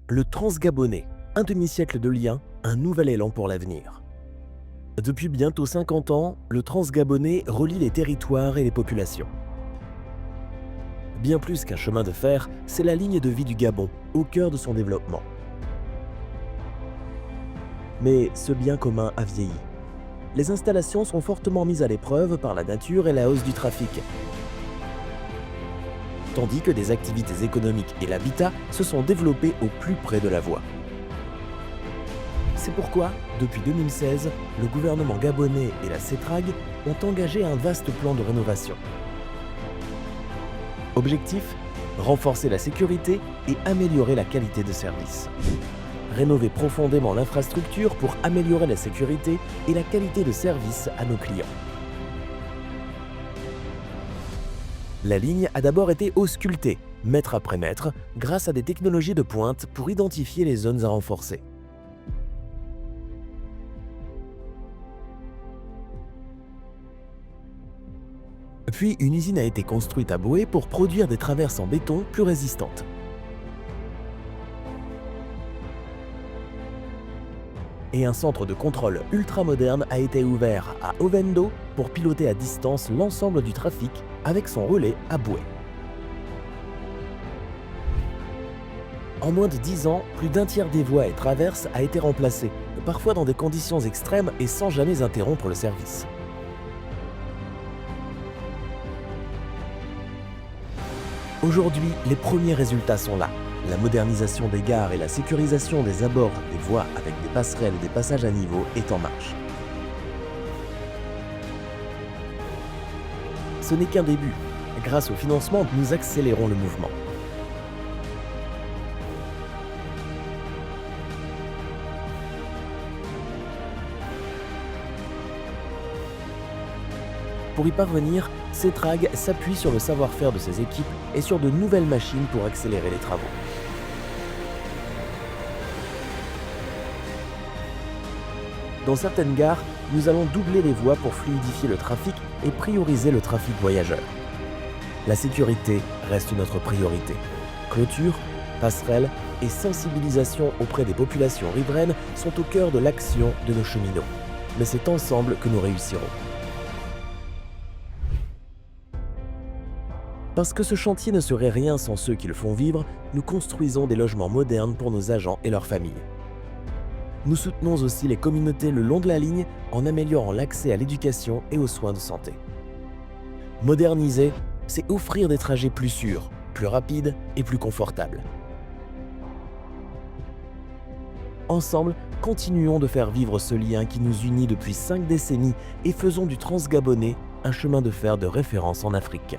Le Transgabonais, un demi-siècle de lien, un nouvel élan pour l'avenir. Depuis bientôt 50 ans, le Transgabonais relie les territoires et les populations. Bien plus qu'un chemin de fer, c'est la ligne de vie du Gabon, au cœur de son développement. Mais ce bien commun a vieilli. Les installations sont fortement mises à l'épreuve par la nature et la hausse du trafic, tandis que des activités économiques et l'habitat se sont développés au plus près de la voie. C'est pourquoi, depuis 2016, le gouvernement gabonais et la CETRAG ont engagé un vaste plan de rénovation. Objectif : renforcer la sécurité et améliorer la qualité de service. Rénover profondément l'infrastructure pour améliorer la sécurité et la qualité de service à nos clients. La ligne a d'abord été auscultée, mètre après mètre, grâce à des technologies de pointe pour identifier les zones à renforcer. Puis une usine a été construite à Boé pour produire des traverses en béton plus résistantes. Et un centre de contrôle ultramoderne a été ouvert à Ovendo pour piloter à distance l'ensemble du trafic avec son relais à Boé. En moins de 10 ans, plus d'un tiers des voies et traverses a été remplacé, parfois dans des conditions extrêmes et sans jamais interrompre le service. Aujourd'hui, les premiers résultats sont là. La modernisation des gares et la sécurisation des abords des voies avec des passerelles et des passages à niveau est en marche. Ce n'est qu'un début. Grâce au financement, nous accélérons le mouvement. Pour y parvenir, CETRAG s'appuie sur le savoir-faire de ses équipes et sur de nouvelles machines pour accélérer les travaux. Dans certaines gares, nous allons doubler les voies pour fluidifier le trafic et prioriser le trafic voyageur. La sécurité reste notre priorité. Clôture, passerelles et sensibilisation auprès des populations riveraines sont au cœur de l'action de nos cheminots. Mais c'est ensemble que nous réussirons. Parce que ce chantier ne serait rien sans ceux qui le font vivre, nous construisons des logements modernes pour nos agents et leurs familles. Nous soutenons aussi les communautés le long de la ligne en améliorant l'accès à l'éducation et aux soins de santé. Moderniser, c'est offrir des trajets plus sûrs, plus rapides et plus confortables. Ensemble, continuons de faire vivre ce lien qui nous unit depuis 5 décennies et faisons du Transgabonais un chemin de fer de référence en Afrique.